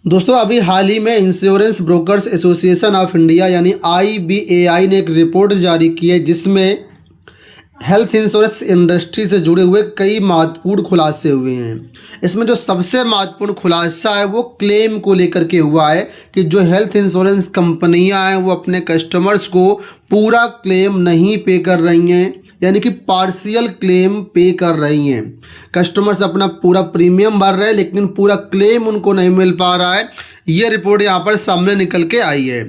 दोस्तों अभी हाल ही में insurance brokers association of India यानी IBAI ने एक रिपोर्ट जारी की है जिसमें हेल्थ इंश्योरेंस इंडस्ट्री से जुड़े हुए कई महत्वपूर्ण खुलासे हुए हैं। इसमें जो सबसे महत्वपूर्ण खुलासा है वो क्लेम को लेकर के हुआ है कि जो हेल्थ इंश्योरेंस कंपनियां हैं वो अपने कस्टमर्स को पूरा क्लेम नहीं पे कर रही हैं, यानी कि पार्शियल क्लेम पे कर रही हैं। कस्टमर्स अपना पूरा प्रीमियम भर रहे हैं लेकिन पूरा क्लेम उनको नहीं मिल पा रहा है। ये रिपोर्ट यहाँ पर सामने निकल के आई है।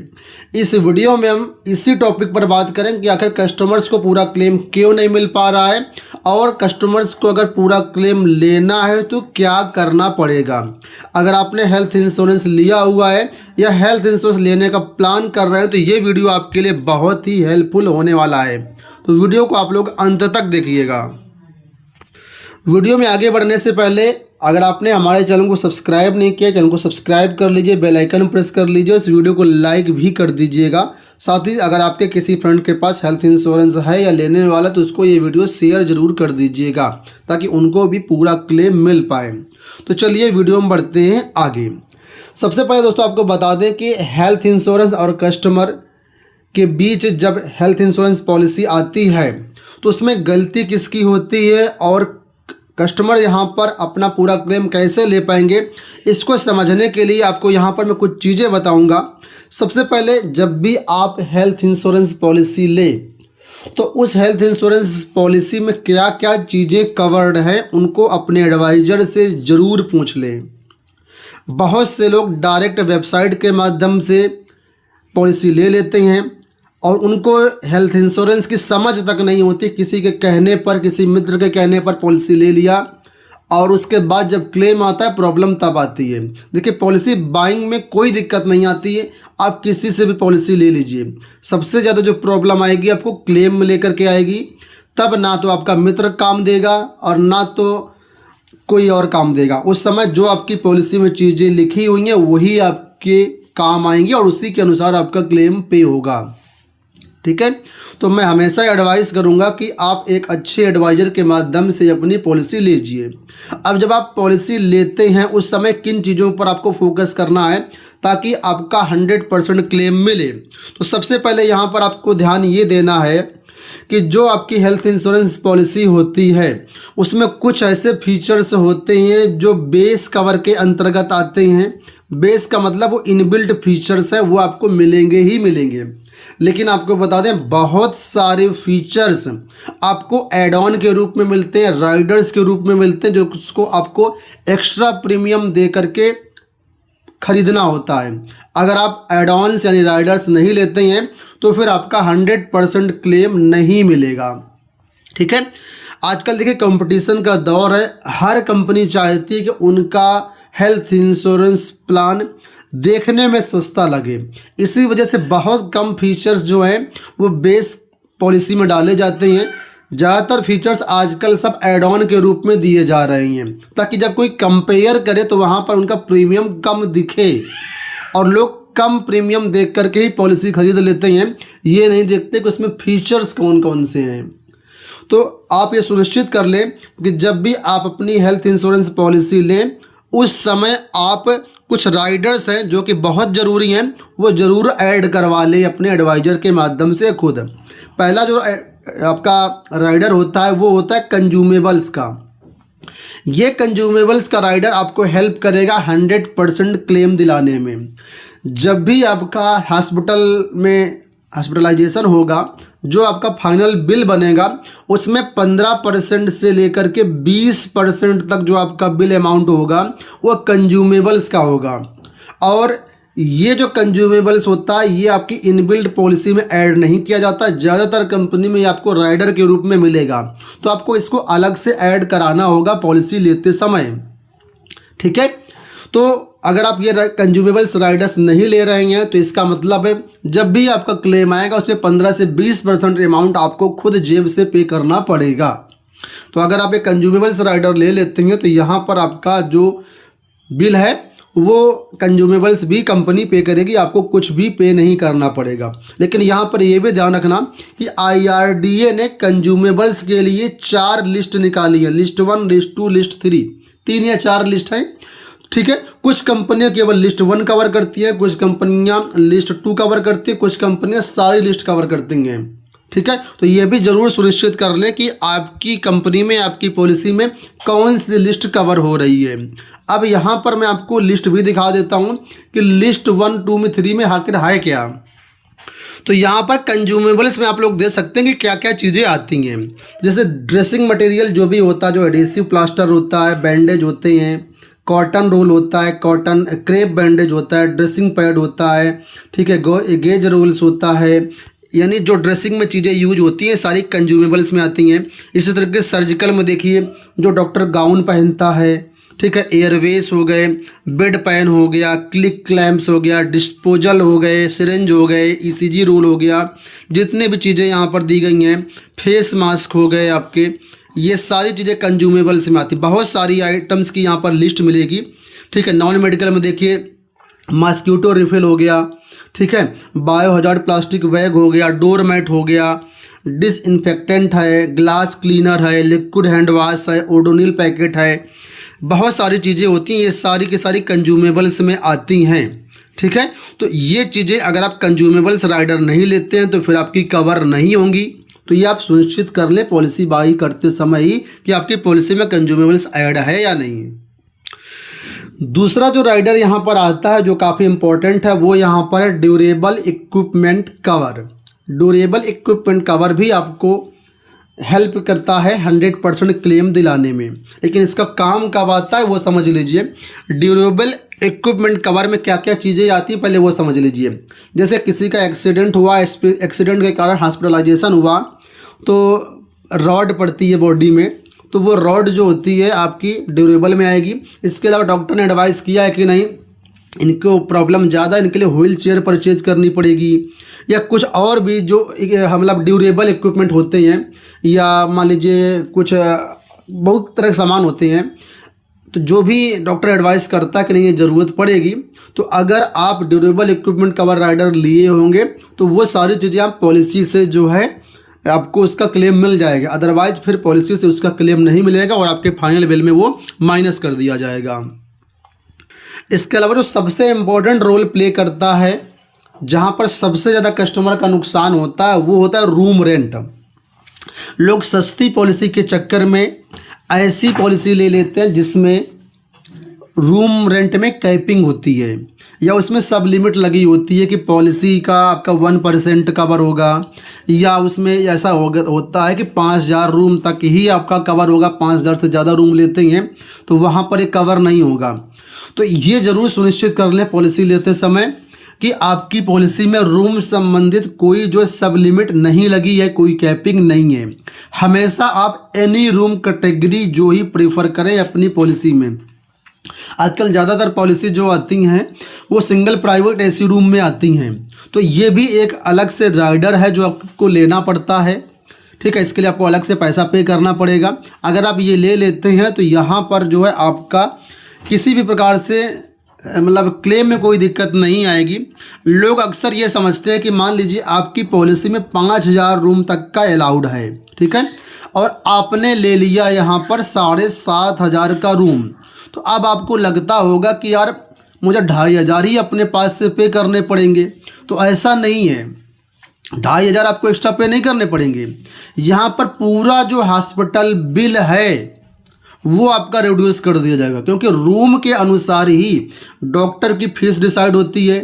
इस वीडियो में हम इसी टॉपिक पर बात करें कि आखिर कस्टमर्स को पूरा क्लेम क्यों नहीं मिल पा रहा है और कस्टमर्स को अगर पूरा क्लेम लेना है तो क्या करना पड़ेगा। अगर आपने हेल्थ इंश्योरेंस लिया हुआ है या हेल्थ इंश्योरेंस लेने का प्लान कर रहे हैं तो ये वीडियो आपके लिए बहुत ही हेल्पफुल होने वाला है, तो वीडियो को आप लोग अंत तक देखिएगा। वीडियो में आगे बढ़ने से पहले अगर आपने हमारे चैनल को सब्सक्राइब नहीं किया, चैनल को सब्सक्राइब कर लीजिए, बेल आइकन प्रेस कर लीजिए, इस वीडियो को लाइक भी कर दीजिएगा। साथ ही अगर आपके किसी फ्रेंड के पास हेल्थ इंश्योरेंस है या लेने वाला तो उसको ये वीडियो शेयर ज़रूर कर दीजिएगा ताकि उनको भी पूरा क्लेम मिल पाए। तो चलिए वीडियो में बढ़ते हैं आगे। सबसे पहले दोस्तों आपको बता दें कि हेल्थ इंश्योरेंस और कस्टमर के बीच जब हेल्थ इंश्योरेंस पॉलिसी आती है तो उसमें गलती किसकी होती है और कस्टमर यहाँ पर अपना पूरा क्लेम कैसे ले पाएंगे, इसको समझने के लिए आपको यहाँ पर मैं कुछ चीज़ें बताऊँगा। सबसे पहले जब भी आप हेल्थ इंश्योरेंस पॉलिसी लें तो उस हेल्थ इंश्योरेंस पॉलिसी में क्या क्या चीज़ें कवर्ड हैं उनको अपने एडवाइज़र से ज़रूर पूछ लें। बहुत से लोग डायरेक्ट वेबसाइट के माध्यम से पॉलिसी ले लेते हैं और उनको हेल्थ इंश्योरेंस की समझ तक नहीं होती। किसी के कहने पर, किसी मित्र के कहने पर पॉलिसी ले लिया और उसके बाद जब क्लेम आता है प्रॉब्लम तब आती है। देखिए, पॉलिसी बाइंग में कोई दिक्कत नहीं आती है, आप किसी से भी पॉलिसी ले लीजिए। सबसे ज़्यादा जो प्रॉब्लम आएगी आपको क्लेम में लेकर के आएगी। तब ना तो आपका मित्र काम देगा और ना तो कोई और काम देगा। उस समय जो आपकी पॉलिसी में चीज़ें लिखी हुई हैं वही आपके काम आएंगी और उसी के अनुसार आपका क्लेम पे होगा। ठीक है, तो मैं हमेशा एडवाइस करूंगा कि आप एक अच्छे एडवाइज़र के माध्यम से अपनी पॉलिसी लीजिए। अब जब आप पॉलिसी लेते हैं उस समय किन चीज़ों पर आपको फोकस करना है ताकि आपका 100% क्लेम मिले। तो सबसे पहले यहाँ पर आपको ध्यान ये देना है कि जो आपकी हेल्थ इंश्योरेंस पॉलिसी होती है उसमें कुछ ऐसे फीचर्स होते हैं जो बेस कवर के अंतर्गत आते हैं। बेस का मतलब वो इनबिल्ट फीचर्स है, वो आपको मिलेंगे ही मिलेंगे। लेकिन आपको बता दें बहुत सारे फीचर्स आपको एड ऑन के रूप में मिलते हैं, राइडर्स के रूप में मिलते हैं, जो उसको आपको एक्स्ट्रा प्रीमियम दे करके खरीदना होता है। अगर आप एड ऑन्स यानी राइडर्स नहीं लेते हैं तो फिर आपका 100% क्लेम नहीं मिलेगा। ठीक है, आजकल देखिए कंपटीशन का दौर है, हर कंपनी चाहती है कि उनका हेल्थ इंश्योरेंस प्लान देखने में सस्ता लगे। इसी वजह से बहुत कम फीचर्स जो हैं वो बेस पॉलिसी में डाले जाते हैं। ज़्यादातर फीचर्स आजकल सब एड ऑन के रूप में दिए जा रहे हैं ताकि जब कोई कंपेयर करे तो वहाँ पर उनका प्रीमियम कम दिखे और लोग कम प्रीमियम देख करके ही पॉलिसी खरीद लेते हैं। ये नहीं देखते कि उसमें फीचर्स कौन कौन से हैं। तो आप ये सुनिश्चित कर लें कि जब भी आप अपनी हेल्थ इंश्योरेंस पॉलिसी लें उस समय आप कुछ राइडर्स हैं जो कि बहुत ज़रूरी हैं वो ज़रूर ऐड करवा लें अपने एडवाइज़र के माध्यम से खुद। पहला जो आपका राइडर होता है वो होता है कंज्यूमेबल्स का। ये कंज्यूमेबल्स का राइडर आपको हेल्प करेगा 100% क्लेम दिलाने में। जब भी आपका हॉस्पिटल में हॉस्पिटलाइजेशन होगा जो आपका फाइनल बिल बनेगा उसमें 15% से लेकर के 20% तक जो आपका बिल अमाउंट होगा वो कंज्यूमेबल्स का होगा। और ये जो कंज्यूमेबल्स होता है ये आपकी इनबिल्ट पॉलिसी में ऐड नहीं किया जाता। ज़्यादातर कंपनी में आपको राइडर के रूप में मिलेगा, तो आपको इसको अलग से ऐड कराना होगा पॉलिसी लेते समय। ठीक है, तो अगर आप ये कंज्यूमेबल्स राइडर्स नहीं ले रहे हैं तो इसका मतलब है जब भी आपका क्लेम आएगा उसमें 15 से 20% अमाउंट आपको खुद जेब से पे करना पड़ेगा। तो अगर आप एक कंज्यूमेबल्स राइडर ले लेते हैं तो यहाँ पर आपका जो बिल है वो कंज्यूमेबल्स भी कंपनी पे करेगी, आपको कुछ भी पे नहीं करना पड़ेगा। लेकिन यहाँ पर ये भी ध्यान रखना कि IRDA ने कंज्यूमेबल्स के लिए 4 लिस्ट निकाली है, लिस्ट 1, लिस्ट 2, लिस्ट 3, 3 या 4 लिस्ट है। ठीक है। कुछ कंपनियां केवल लिस्ट 1 कवर करती है, कुछ कंपनियां लिस्ट 2 कवर करती है, कुछ कंपनियां सारी लिस्ट कवर करती हैं। ठीक है, तो ये भी जरूर सुनिश्चित कर लें कि आपकी कंपनी में, आपकी पॉलिसी में कौन सी लिस्ट कवर हो रही है। अब यहाँ पर मैं आपको लिस्ट भी दिखा देता हूँ कि लिस्ट 1, 2 में 3 में आखिर है क्या। तो यहाँ पर कंज्यूमेबल्स में आप लोग देख सकते हैं कि क्या क्या चीज़ें आती हैं। जैसे ड्रेसिंग मटेरियल जो भी होता है, जो एडेसिव प्लास्टर होता है, बैंडेज होते हैं, कॉटन रोल होता है, कॉटन क्रेप बैंडेज होता है, ड्रेसिंग पैड होता है, ठीक है, गेज रोल्स होता है, यानी जो ड्रेसिंग में चीज़ें यूज होती हैं सारी कंज्यूमेबल्स में आती हैं। इसी तरीके से सर्जिकल में देखिए, जो डॉक्टर गाउन पहनता है, ठीक है, एयरवेस हो गए, बेड पैन हो गया, क्लिक क्लैम्प्स हो गया, डिस्पोजल हो गए, सिरिंज हो गए, ईसीजी रोल हो गया, जितने भी चीज़ें यहाँ पर दी गई हैं, फेस मास्क हो गए आपके, ये सारी चीज़ें कंज्यूमेबल्स में आती। बहुत सारी आइटम्स की यहाँ पर लिस्ट मिलेगी। ठीक है, नॉन मेडिकल में देखिए, मॉस्किटो रिफिल हो गया, ठीक है, बायो हजार्ड प्लास्टिक बैग हो गया, डोर मैट हो गया, डिसइंफेक्टेंट है, ग्लास क्लीनर है, लिक्विड हैंड वॉश है, ओडोनिल पैकेट है, बहुत सारी चीज़ें होती हैं, ये सारी की सारी कंज्यूमेबल्स में आती हैं। ठीक है, तो ये चीज़ें अगर आप कंज्यूमेबल्स राइडर नहीं लेते हैं तो फिर आपकी कवर नहीं होंगी। तो ये आप सुनिश्चित कर लें पॉलिसी बाई करते समय ही कि आपकी पॉलिसी में कंज्यूमेबल्स ऐड है या नहीं। दूसरा जो राइडर यहाँ पर आता है जो काफ़ी इम्पोर्टेंट है, वो यहाँ पर है durable equipment cover. Durable equipment cover भी आपको हेल्प करता है 100% क्लेम दिलाने में, लेकिन इसका काम कब आता है वो समझ लीजिए। ड्यूरेबल इक्विपमेंट कवर में क्या क्या चीज़ें आती हैं पहले वो समझ लीजिए। जैसे किसी का एक्सीडेंट हुआ, एक्सीडेंट के कारण हॉस्पिटलाइजेशन हुआ, तो रॉड पड़ती है बॉडी में, तो वो रॉड जो होती है आपकी ड्यूरेबल में आएगी। इसके अलावा डॉक्टर ने एडवाइस किया है कि नहीं, इनको प्रॉब्लम ज़्यादा, इनके लिए व्हील चेयर परचेज करनी पड़ेगी, या कुछ और भी जो मतलब ड्यूरेबल इक्विपमेंट होते हैं, या मान लीजिए कुछ बहुत तरह के सामान होते हैं, तो जो भी डॉक्टर एडवाइस करता है कि नहीं ये ज़रूरत पड़ेगी, तो अगर आप ड्यूरेबल इक्विपमेंट कवर राइडर लिए होंगे तो वो सारी चीज़ें आप पॉलिसी से जो है आपको उसका क्लेम मिल जाएगा। अदरवाइज फिर पॉलिसी से उसका क्लेम नहीं मिलेगा और आपके फाइनल बिल में वो माइनस कर दिया जाएगा। इसके अलावा जो सबसे इम्पोर्टेंट रोल प्ले करता है, जहाँ पर सबसे ज़्यादा कस्टमर का नुकसान होता है, वो होता है रूम रेंट। लोग सस्ती पॉलिसी के चक्कर में ऐसी पॉलिसी ले लेते हैं जिसमें रूम रेंट में कैपिंग होती है, या उसमें सब लिमिट लगी होती है कि पॉलिसी का आपका 1% कवर होगा, या उसमें ऐसा होता है कि 5000 रूम तक ही आपका कवर होगा। 5000 से ज़्यादा रूम लेते हैं तो वहाँ पर एक कवर नहीं होगा। तो ये ज़रूर सुनिश्चित कर लें पॉलिसी लेते समय कि आपकी पॉलिसी में रूम संबंधित कोई जो सब लिमिट नहीं लगी है, कोई कैपिंग नहीं है। हमेशा आप एनी रूम कैटेगरी जो ही प्रेफर करें अपनी पॉलिसी में। आजकल ज़्यादातर पॉलिसी जो आती हैं वो सिंगल प्राइवेट एसी रूम में आती हैं, तो ये भी एक अलग से राइडर है जो आपको लेना पड़ता है। ठीक है, इसके लिए आपको अलग से पैसा पे करना पड़ेगा। अगर आप ये ले लेते हैं तो यहाँ पर जो है आपका किसी भी प्रकार से मतलब क्लेम में कोई दिक्कत नहीं आएगी। लोग अक्सर ये समझते हैं कि मान लीजिए आपकी पॉलिसी में 5000 रूम तक का अलाउड है, ठीक है, और आपने ले लिया यहाँ पर 7500 का रूम, तो अब आपको लगता होगा कि यार मुझे 2500 ही अपने पास से पे करने पड़ेंगे। तो ऐसा नहीं है, 2500 आपको एक्स्ट्रा पे नहीं करने पड़ेंगे। यहाँ पर पूरा जो हॉस्पिटल बिल है वो आपका रिड्यूस कर दिया जाएगा, क्योंकि रूम के अनुसार ही डॉक्टर की फीस डिसाइड होती है,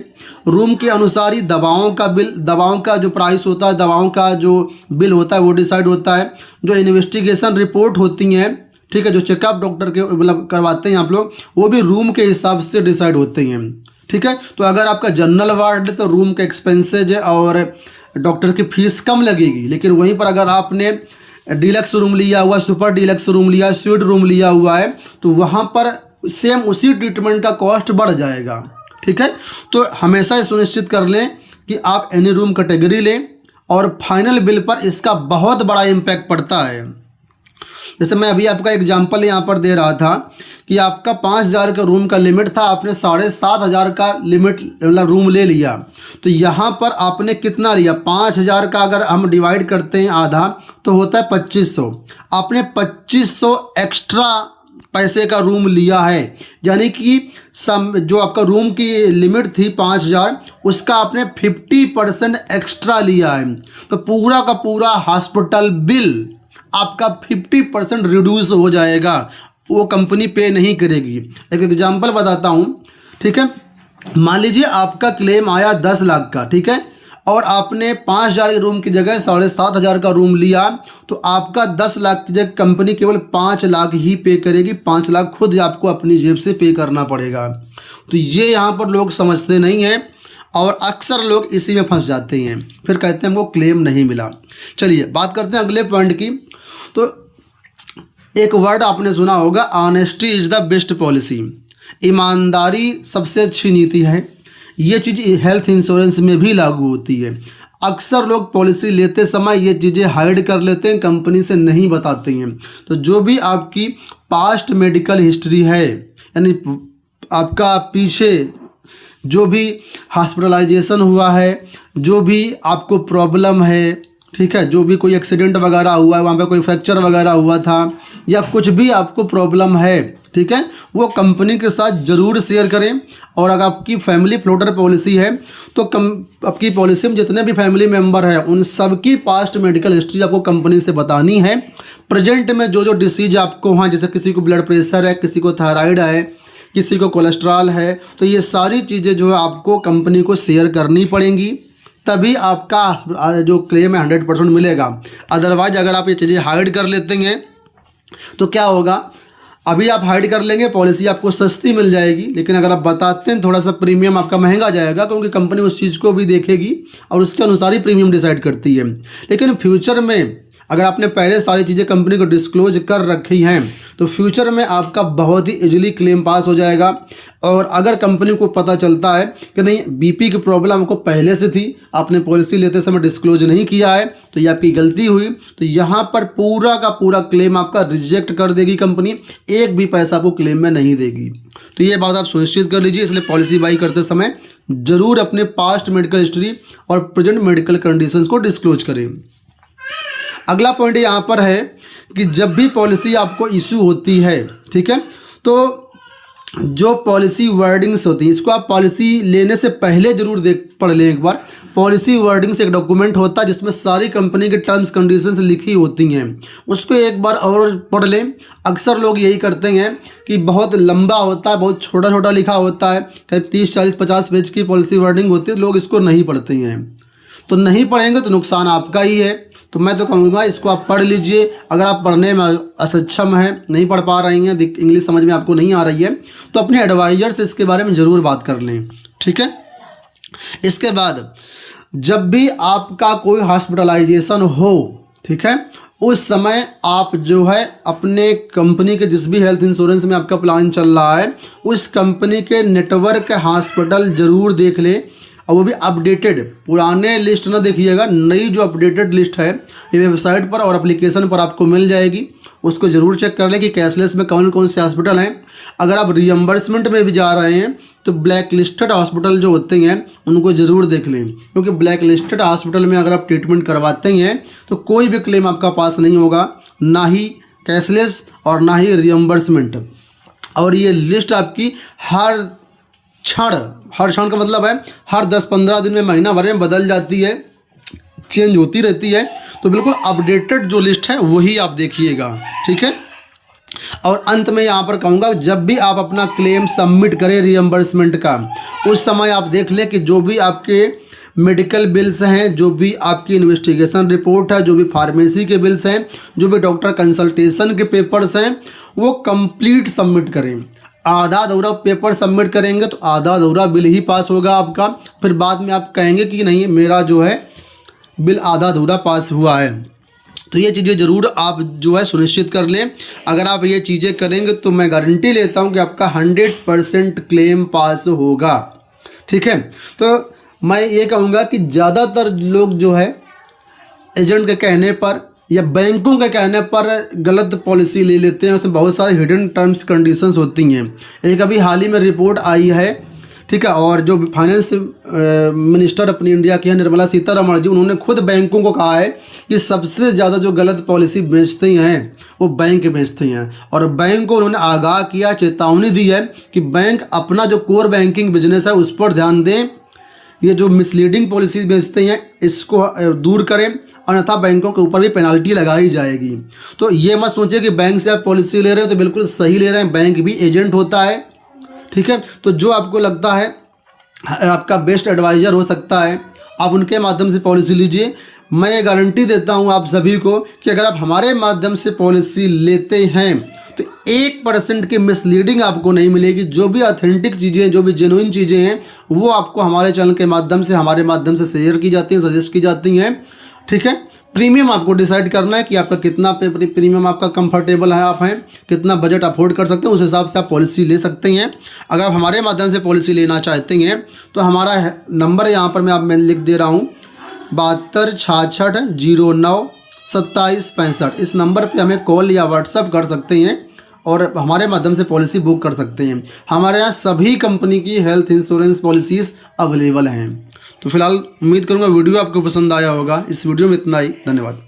रूम के अनुसार ही दवाओं का बिल, दवाओं का जो प्राइस होता है, दवाओं का जो बिल होता है वो डिसाइड होता है। जो इन्वेस्टिगेशन रिपोर्ट होती हैं, ठीक है, जो चेकअप डॉक्टर के मतलब करवाते हैं आप लोग, वो भी रूम के हिसाब से डिसाइड होते हैं। ठीक है, तो अगर आपका जनरल वार्ड है तो रूम का एक्सपेंसेज है और डॉक्टर की फीस कम लगेगी, लेकिन वहीं पर अगर आपने डीलक्स रूम लिया हुआ, सुपर डीलक्स रूम लिया, स्वीट रूम लिया हुआ है, तो वहाँ पर सेम उसी ट्रीटमेंट का कॉस्ट बढ़ जाएगा। ठीक है, तो हमेशा ये सुनिश्चित कर लें कि आप एनी रूम कैटेगरी लें, और फाइनल बिल पर इसका बहुत बड़ा इम्पैक्ट पड़ता है। जैसे मैं अभी आपका एग्जांपल यहाँ पर दे रहा था कि आपका 5000 का रूम का लिमिट था, आपने 7500 का लिमिट मतलब रूम ले लिया, तो यहाँ पर आपने कितना लिया, 5000 का अगर हम डिवाइड करते हैं आधा तो होता है 2500। आपने 2500 एक्स्ट्रा पैसे का रूम लिया है, यानी कि जो आपका रूम की लिमिट थी 5,000, उसका आपने 50% एक्स्ट्रा लिया है, तो पूरा का पूरा हॉस्पिटल बिल आपका 50% रिड्यूस हो जाएगा, वो कंपनी पे नहीं करेगी। एक एग्जांपल बताता हूँ, ठीक है। मान लीजिए आपका क्लेम आया 10 लाख का, ठीक है, और आपने 5,000 के रूम की जगह 7,500 का रूम लिया, तो आपका 10 लाख की जगह कंपनी केवल 5 लाख ही पे करेगी। 5 लाख खुद आपको अपनी जेब से पे करना पड़ेगा। तो ये यहाँ पर लोग समझते नहीं हैं और अक्सर लोग इसी में फंस जाते हैं, फिर कहते हैं हमको क्लेम नहीं मिला। चलिए बात करते हैं अगले पॉइंट की। तो एक वर्ड आपने सुना होगा, honesty is the best policy. ईमानदारी सबसे अच्छी नीति है। ये चीज़ हेल्थ इंश्योरेंस में भी लागू होती है। अक्सर लोग पॉलिसी लेते समय ये चीज़ें हाइड कर लेते हैं, कंपनी से नहीं बताते हैं। तो जो भी आपकी पास्ट मेडिकल हिस्ट्री है, यानी आपका पीछे जो भी हॉस्पिटलाइजेशन हुआ है, जो भी आपको प्रॉब्लम है, ठीक है, जो भी कोई एक्सीडेंट वगैरह हुआ है, वहाँ पे कोई फ्रैक्चर वगैरह हुआ था, या कुछ भी आपको प्रॉब्लम है, ठीक है, वो कंपनी के साथ ज़रूर शेयर करें। और अगर आपकी फैमिली फ्लोटर पॉलिसी है तो आपकी पॉलिसी में जितने भी फैमिली मेम्बर हैं उन सबकी पास्ट मेडिकल हिस्ट्री आपको कंपनी से बतानी है। प्रेजेंट में जो जो डिसीज आपको हैं, जैसे किसी को ब्लड प्रेशर है, किसी को थायराइड है, किसी को कोलेस्ट्रॉल है, तो ये सारी चीज़ें जो है आपको कंपनी को शेयर करनी पड़ेंगी, तभी आपका जो क्लेम है 100% मिलेगा। अदरवाइज अगर आप ये चीज़ें हाइड कर लेते हैं तो क्या होगा, अभी आप हाइड कर लेंगे, पॉलिसी आपको सस्ती मिल जाएगी, लेकिन अगर आप बताते हैं थोड़ा सा प्रीमियम आपका महंगा जाएगा, क्योंकि कंपनी उस चीज़ को भी देखेगी और उसके अनुसार ही प्रीमियम डिसाइड करती है। लेकिन फ्यूचर में अगर आपने पहले सारी चीज़ें कंपनी को डिस्क्लोज कर रखी हैं तो फ्यूचर में आपका बहुत ही इजीली क्लेम पास हो जाएगा। और अगर कंपनी को पता चलता है कि नहीं बीपी की प्रॉब्लम आपको पहले से थी, आपने पॉलिसी लेते समय डिस्क्लोज नहीं किया है, तो ये आपकी गलती हुई, तो यहाँ पर पूरा का पूरा क्लेम आपका रिजेक्ट कर देगी कंपनी, एक भी पैसा आपको क्लेम में नहीं देगी। तो ये बात आप सुनिश्चित कर लीजिए। इसलिए पॉलिसी बाई करते समय ज़रूर अपने पास्ट मेडिकल हिस्ट्री और प्रेजेंट मेडिकल कंडीशंस को डिस्क्लोज करें। अगला पॉइंट यहाँ पर है कि जब भी पॉलिसी आपको इशू होती है, ठीक है, तो जो पॉलिसी वर्डिंग्स होती है, इसको आप पॉलिसी लेने से पहले जरूर पढ़ लें एक बार। पॉलिसी वर्डिंग्स एक डॉक्यूमेंट होता है जिसमें सारी कंपनी के टर्म्स कंडीशंस लिखी होती हैं, उसको एक बार और पढ़ लें। अक्सर लोग यही करते हैं कि बहुत लंबा होता है, बहुत छोटा छोटा लिखा होता है, करीब 30, 40, 50 पेज की पॉलिसी वर्डिंग होती है, लोग इसको नहीं पढ़ते हैं। तो नहीं पढ़ेंगे तो नुकसान आपका ही है। तो मैं तो कहूँगा इसको आप पढ़ लीजिए। अगर आप पढ़ने में असक्षम हैं, नहीं पढ़ पा रही हैं, इंग्लिश समझ में आपको नहीं आ रही है, तो अपने एडवाइज़र से इसके बारे में ज़रूर बात कर लें, ठीक है। इसके बाद जब भी आपका कोई हॉस्पिटलाइजेशन हो, ठीक है, उस समय आप जो है अपने कंपनी के जिस भी हेल्थ इंश्योरेंस में आपका प्लान चल रहा है उस कंपनी के नेटवर्क हॉस्पिटल ज़रूर देख लें, और वो भी अपडेटेड, पुराने लिस्ट ना देखिएगा, नई जो अपडेटेड लिस्ट है ये वेबसाइट पर और एप्लीकेशन पर आपको मिल जाएगी। उसको ज़रूर चेक कर लें कि कैशलेस में कौन कौन से हॉस्पिटल हैं। अगर आप रियम्बर्समेंट में भी जा रहे हैं तो ब्लैक लिस्टेड हॉस्पिटल जो होते हैं उनको ज़रूर देख लें, क्योंकि ब्लैक लिस्टेड हॉस्पिटल में अगर आप ट्रीटमेंट करवाते हैं तो कोई भी क्लेम आपका पास नहीं होगा, ना ही कैशलेस और ना ही रियम्बर्समेंट। और ये लिस्ट आपकी हर क्षण का मतलब है हर 10-15 दिन में, महीना भर में बदल जाती है, चेंज होती रहती है। तो बिल्कुल अपडेटेड जो लिस्ट है वही आप देखिएगा, ठीक है। और अंत में यहाँ पर कहूँगा, जब भी आप अपना क्लेम सबमिट करें रियम्बर्समेंट का, उस समय आप देख लें कि जो भी आपके मेडिकल बिल्स हैं, जो भी आपकी इन्वेस्टिगेशन रिपोर्ट है, जो भी फार्मेसी के बिल्स हैं, जो भी डॉक्टर कंसल्टेशन के पेपर्स हैं, वो कंप्लीट सबमिट करें। आधा अधूरा पेपर सबमिट करेंगे तो आधा अधूरा बिल ही पास होगा आपका, फिर बाद में आप कहेंगे कि नहीं मेरा जो है बिल आधा अधूरा पास हुआ है। तो ये चीज़ें ज़रूर आप जो है सुनिश्चित कर लें। अगर आप ये चीज़ें करेंगे तो मैं गारंटी लेता हूँ कि आपका 100% क्लेम पास होगा, ठीक है। तो मैं ये कहूँगा कि ज़्यादातर लोग जो है एजेंट के कहने पर या बैंकों के कहने पर गलत पॉलिसी ले लेते हैं, उसमें बहुत सारी हिडन टर्म्स कंडीशंस होती हैं। एक अभी हाल ही में रिपोर्ट आई है ठीक है। और जो फाइनेंस मिनिस्टर अपनी इंडिया की है निर्मला सीतारमण जी, उन्होंने खुद बैंकों को कहा है कि सबसे ज़्यादा जो गलत पॉलिसी बेचती हैं वो बैंक बेचती हैं। और बैंक को उन्होंने आगाह किया, चेतावनी दी है कि बैंक अपना जो कोर बैंकिंग बिजनेस है उस पर ध्यान दें, ये जो मिसलीडिंग पॉलिसी बेचते हैं इसको दूर करें, अन्यथा बैंकों के ऊपर भी पेनल्टी लगाई जाएगी। तो ये मत सोचिए कि बैंक से आप पॉलिसी ले रहे हैं तो बिल्कुल सही ले रहे हैं, बैंक भी एजेंट होता है, ठीक है। तो जो आपको लगता है आपका बेस्ट एडवाइज़र हो सकता है, आप उनके माध्यम से पॉलिसी लीजिए। मैं ये गारंटी देता हूँ आप सभी को कि अगर आप हमारे माध्यम से पॉलिसी लेते हैं तो 1% की मिसलीडिंग आपको नहीं मिलेगी। जो भी ऑथेंटिक चीज़ें, जो भी जेन्युइन चीज़ें हैं वो आपको हमारे चैनल के माध्यम से, हमारे माध्यम से शेयर की जाती हैं, सजेस्ट की जाती हैं, ठीक है। प्रीमियम आपको डिसाइड करना है कि आपका कितना प्रीमियम आपका कंफर्टेबल है, आप हैं कितना बजट अफोर्ड कर सकते हैं, उस हिसाब से आप पॉलिसी ले सकते हैं। अगर आप हमारे माध्यम से पॉलिसी लेना चाहते हैं तो हमारा नंबर यहाँ पर मैं लिख दे रहा हूँ 72 66 09 27 65। इस नंबर पे हमें कॉल या व्हाट्सअप कर सकते हैं और हमारे माध्यम से पॉलिसी बुक कर सकते हैं। हमारे यहाँ सभी कंपनी की हेल्थ इंश्योरेंस पॉलिसीज़ अवेलेबल हैं। तो फिलहाल उम्मीद करूँगा वीडियो आपको पसंद आया होगा। इस वीडियो में इतना ही, धन्यवाद।